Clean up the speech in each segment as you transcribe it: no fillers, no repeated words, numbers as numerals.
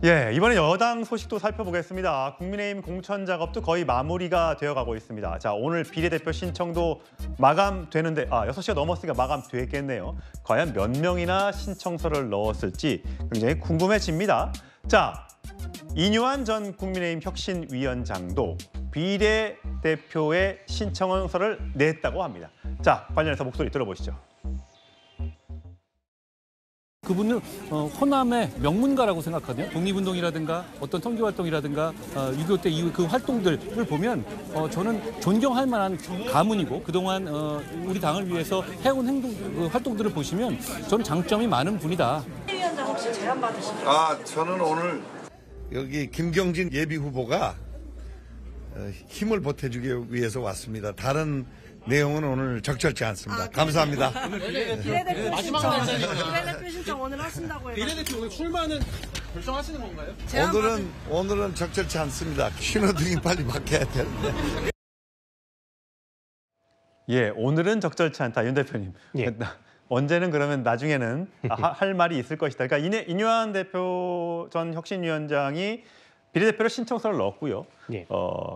예, 이번에 여당 소식도 살펴보겠습니다. 국민의힘 공천 작업도 거의 마무리가 되어가고 있습니다. 자, 오늘 비례대표 신청도 마감되는데 6시가 넘었으니까 마감됐겠네요. 과연 몇 명이나 신청서를 넣었을지 굉장히 궁금해집니다. 자, 이뉴한 전 국민의힘 혁신위원장도 비례대표의 신청서를 냈다고 합니다. 자, 관련해서 목소리 들어보시죠. 그분은 호남의 명문가라고 생각하거든요. 독립운동이라든가 어떤 통기활동이라든가 6.25 때 이후 그 활동들을 보면 저는 존경할 만한 가문이고 그동안 우리 당을 위해서 해온 활동들을 보시면 저는 장점이 많은 분이다. 위원장 혹시 제안 받으시나요? 저는 오늘 여기 김경진 예비 후보가 힘을 보태주기 위해서 왔습니다. 다른 내용은 오늘 적절치 않습니다. 감사합니다. 비례대표 신청 오늘 하신다고 해요. 비례대표 오늘 출마는 결정하시는 건가요? 오늘은 적절치 않습니다. 신호등이 빨리 바뀌어야 되는데. 예, 오늘은 적절치 않다, 윤 대표님. 예. 언제는 그러면 나중에는 할 말이 있을 것이다. 그러니까 이뉴한 대표 전 혁신위원장이 비례대표로 신청서를 넣었고요. 예.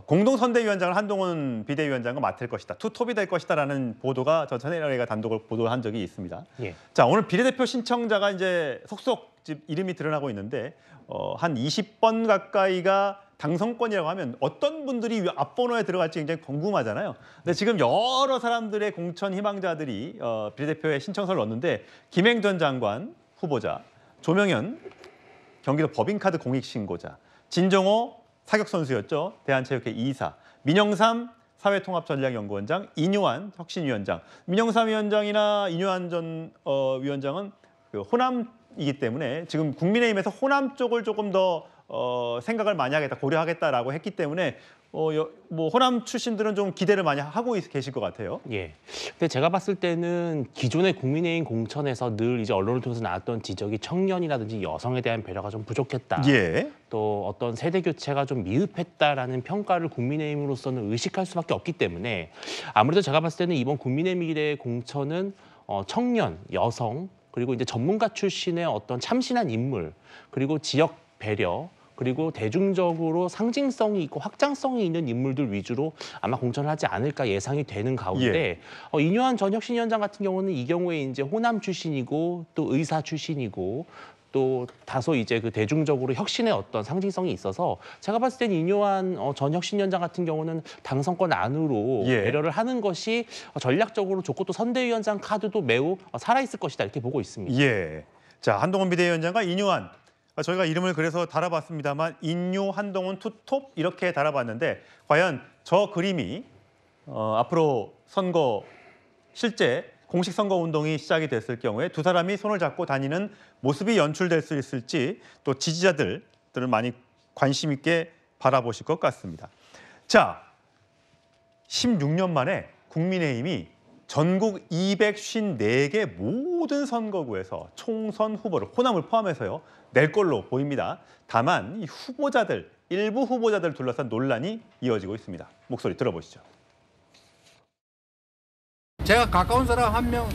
공동선대위원장을 한동훈 비대위원장과 맡을 것이다. 투톱이 될 것이다라는 보도가 전 천혜라가 단독으로 보도한 적이 있습니다. 예. 자, 오늘 비례대표 신청자가 이제 속속 이름이 드러나고 있는데 한 20번 가까이가 당선권이라고 하면 어떤 분들이 앞번호에 들어갈지 굉장히 궁금하잖아요. 근데 지금 여러 사람들의 공천 희망자들이 비례대표에 신청서를 넣었는데 김행 전 장관 후보자, 조명현 경기도 법인카드 공익신고자, 진정호 사격선수였죠. 대한체육회 이사, 민영삼 사회통합전략연구원장, 이뉴한 혁신위원장. 민영삼 위원장이나 이뉴한 전 위원장은 호남이기 때문에 지금 국민의힘에서 호남 쪽을 조금 더 생각을 많이 하겠다, 고려하겠다라고 했기 때문에 뭐 호남 출신들은 좀 기대를 많이 하고 계실 것 같아요. 예. 근데 제가 봤을 때는 기존의 국민의힘 공천에서 늘 이제 언론을 통해서 나왔던 지적이 청년이라든지 여성에 대한 배려가 좀 부족했다. 예. 또 어떤 세대 교체가 좀 미흡했다라는 평가를 국민의힘으로서는 의식할 수밖에 없기 때문에 아무래도 제가 봤을 때는 이번 국민의 미래 공천은 청년, 여성 그리고 이제 전문가 출신의 어떤 참신한 인물 그리고 지역 배려 그리고 대중적으로 상징성이 있고 확장성이 있는 인물들 위주로 아마 공천을 하지 않을까 예상이 되는 가운데 이뉴한 전 혁신위원장 같은 경우는 이 경우에 이제 호남 출신이고 또 의사 출신이고 또 다소 이제 그 대중적으로 혁신의 어떤 상징성이 있어서 제가 봤을 땐 이뉴한 전 혁신위원장 같은 경우는 당선권 안으로 배려를 하는 것이 전략적으로 좋고 또 선대위원장 카드도 매우 살아있을 것이다 이렇게 보고 있습니다. 예. 자, 한동훈 비대위원장과 이뉴한 저희가 이름을 그래서 달아봤습니다만 인뉴 한동훈 투톱 이렇게 달아봤는데 과연 저 그림이 앞으로 선거 실제 공식 선거 운동이 시작이 됐을 경우에 두 사람이 손을 잡고 다니는 모습이 연출될 수 있을지 또 지지자들을 많이 관심 있게 바라보실 것 같습니다. 자, 16년 만에 국민의힘이 전국 254개 모든 선거구에서 총선 후보를 호남을 포함해서요 낼 걸로 보입니다. 다만 이 후보자들, 일부 후보자들 둘러싼 논란이 이어지고 있습니다. 목소리 들어보시죠. 제가 가까운 사람 한 명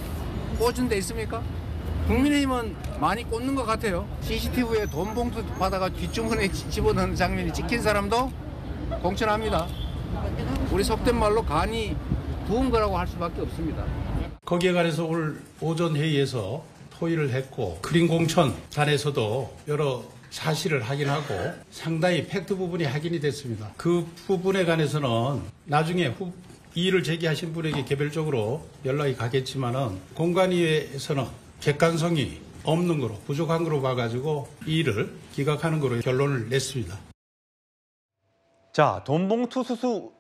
꽂은 데 있습니까? 국민의힘은 많이 꽂는 것 같아요. CCTV에 돈 봉투 받아가 뒷주머니에 집어넣는 장면이 찍힌 사람도 공천합니다. 우리 속된 말로 간이 부은 거라고 할 수밖에 없습니다. 거기에 관해서 오늘 오전 회의에서 토의를 했고 그린 공천단에서도 여러 사실을 확인하고 상당히 팩트 부분이 확인이 됐습니다. 그 부분에 관해서는 나중에 이의를 제기하신 분에게 개별적으로 연락이 가겠지만은 공관위에서는 객관성이 없는 거로 부족한 거로 봐가지고 이의를 기각하는 거로 결론을 냈습니다. 자, 돈봉투 수수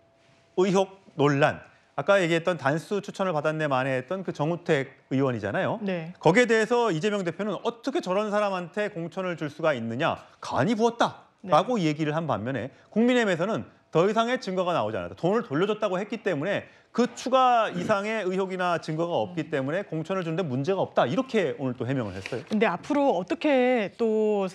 의혹 논란. 아까 얘기했던 단수 추천을 받았네 만회했던 그 정우택 의원이잖아요. 네. 거기에 대해서 이재명 대표는 어떻게 저런 사람한테 공천을 줄 수가 있느냐. 간이 부었다라고 얘기를 한 반면에 국민의힘에서는 더 이상의 증거가 나오지 않았다. 돈을 돌려줬다고 했기 때문에 그 추가 이상의 의혹이나 증거가 없기 때문에 공천을 주는데 문제가 없다. 이렇게 오늘 또 해명을 했어요. 근데 앞으로 어떻게 또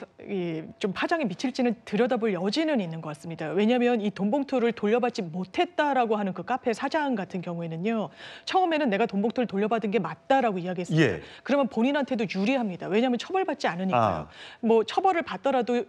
좀 파장이 미칠지는 들여다볼 여지는 있는 것 같습니다. 왜냐하면 이 돈봉투를 돌려받지 못했다라고 하는 그 카페 사장 같은 경우에는요. 처음에는 내가 돈봉투를 돌려받은 게 맞다라고 이야기했습니다. 예. 그러면 본인한테도 유리합니다. 왜냐하면 처벌받지 않으니까요. 뭐 처벌을 받더라도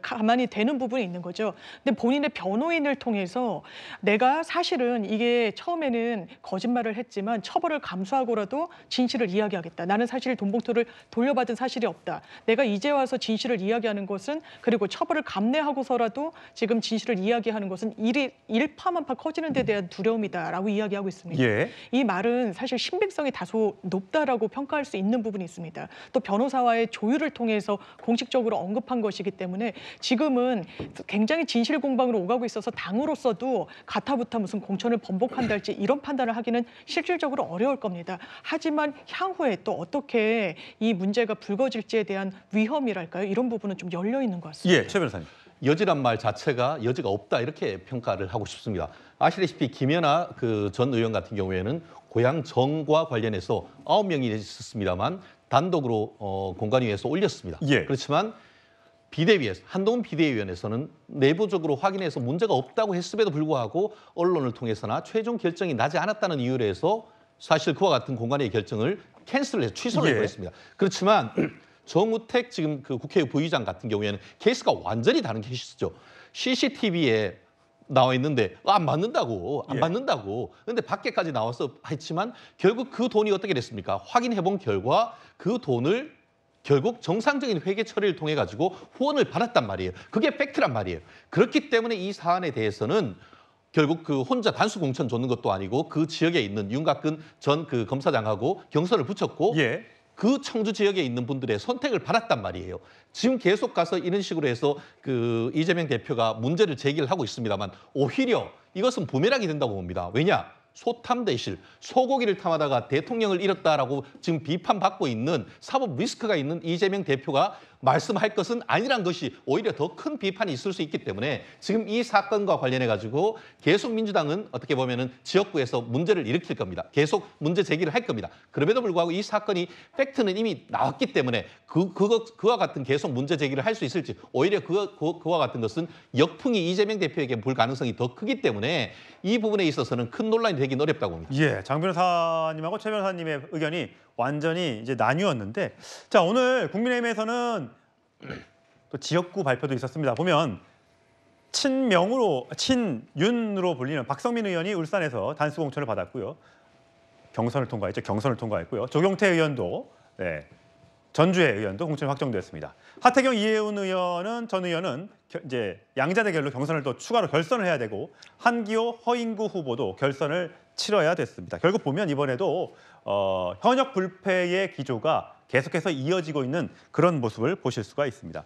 가만히 되는 부분이 있는 거죠. 근데 본인의 변호인을 통해서 내가 사실은 이게 처음에는 거짓말을 했지만 처벌을 감수하고라도 진실을 이야기하겠다. 나는 사실 돈봉투를 돌려받은 사실이 없다. 내가 이제 와서 진실을 이야기하는 것은 그리고 처벌을 감내하고서라도 지금 진실을 이야기하는 것은 일이 일파만파 커지는 데 대한 두려움이다라고 이야기하고 있습니다. 예. 이 말은 사실 신빙성이 다소 높다라고 평가할 수 있는 부분이 있습니다. 또 변호사와의 조율을 통해서 공식적으로 언급한 것이기 때문에 지금은 굉장히 진실 공방으로 오가고 있어서 당으로서도 가타부타 무슨 공천을 번복한달지 이런 판단을 하기는 실질적으로 어려울 겁니다. 하지만 향후에 또 어떻게 이 문제가 불거질지에 대한 위험이랄까요? 이런 부분은 좀 열려 있는 것 같습니다. 예, 최 변호사님. 여지란 말 자체가 여지가 없다 이렇게 평가를 하고 싶습니다. 아시다시피 김연아 그 전 의원 같은 경우에는 고향 정과 관련해서 9명이 있었습니다만 단독으로 공관위에서 올렸습니다. 예. 그렇지만 비대위에서 한동훈 비대위원회에서는 내부적으로 확인해서 문제가 없다고 했음에도 불구하고 언론을 통해서나 최종 결정이 나지 않았다는 이유로 해서 사실 그와 같은 공관위의 결정을 캔슬을 해서 취소를 해버렸습니다. 그렇지만 정우택 지금 그 국회 부의장 같은 경우에는 케이스가 완전히 다른 케이스죠. CCTV에 나와 있는데 안 받는다고 안 받는다고. 그런데 밖에까지 나와서 했지만 결국 그 돈이 어떻게 됐습니까? 확인해 본 결과 그 돈을 결국 정상적인 회계 처리를 통해 가지고 후원을 받았단 말이에요. 그게 팩트란 말이에요. 그렇기 때문에 이 사안에 대해서는 결국 그 혼자 단수 공천 줬는 것도 아니고 그 지역에 있는 윤곽근 전 그 검사장하고 경선을 붙였고 그 청주 지역에 있는 분들의 선택을 받았단 말이에요. 지금 계속 가서 이런 식으로 해서 그 이재명 대표가 문제를 제기를 하고 있습니다만 오히려 이것은 부메랑이 된다고 봅니다. 왜냐? 소탐대실, 소고기를 탐하다가 대통령을 잃었다라고 지금 비판받고 있는 사법 리스크가 있는 이재명 대표가 말씀할 것은 아니란 것이 오히려 더 큰 비판이 있을 수 있기 때문에 지금 이 사건과 관련해 가지고 계속 민주당은 어떻게 보면은 지역구에서 문제를 일으킬 겁니다. 계속 문제 제기를 할 겁니다. 그럼에도 불구하고 이 사건이 팩트는 이미 나왔기 때문에 그와 같은 계속 문제 제기를 할 수 있을지 오히려 그와 같은 것은 역풍이 이재명 대표에게 불 가능성이 더 크기 때문에 이 부분에 있어서는 큰 논란이 되긴 어렵다고 봅니다. 예, 장 변호사님하고 최 변호사님의 의견이 완전히 이제 나뉘었는데, 자 오늘 국민의힘에서는 또 지역구 발표도 있었습니다. 보면 친윤으로 불리는 박성민 의원이 울산에서 단수 공천을 받았고요. 경선을 통과했죠. 경선을 통과했고요. 조경태 의원도 전주의 의원도 공천이 확정됐습니다. 하태경 이해운 전 의원은 이제 양자 대결로 경선을 또 추가로 결선을 해야 되고 한기호 허인구 후보도 결선을 치러야 됐습니다. 결국 보면 이번에도 현역 불패의 기조가 계속해서 이어지고 있는 그런 모습을 보실 수가 있습니다.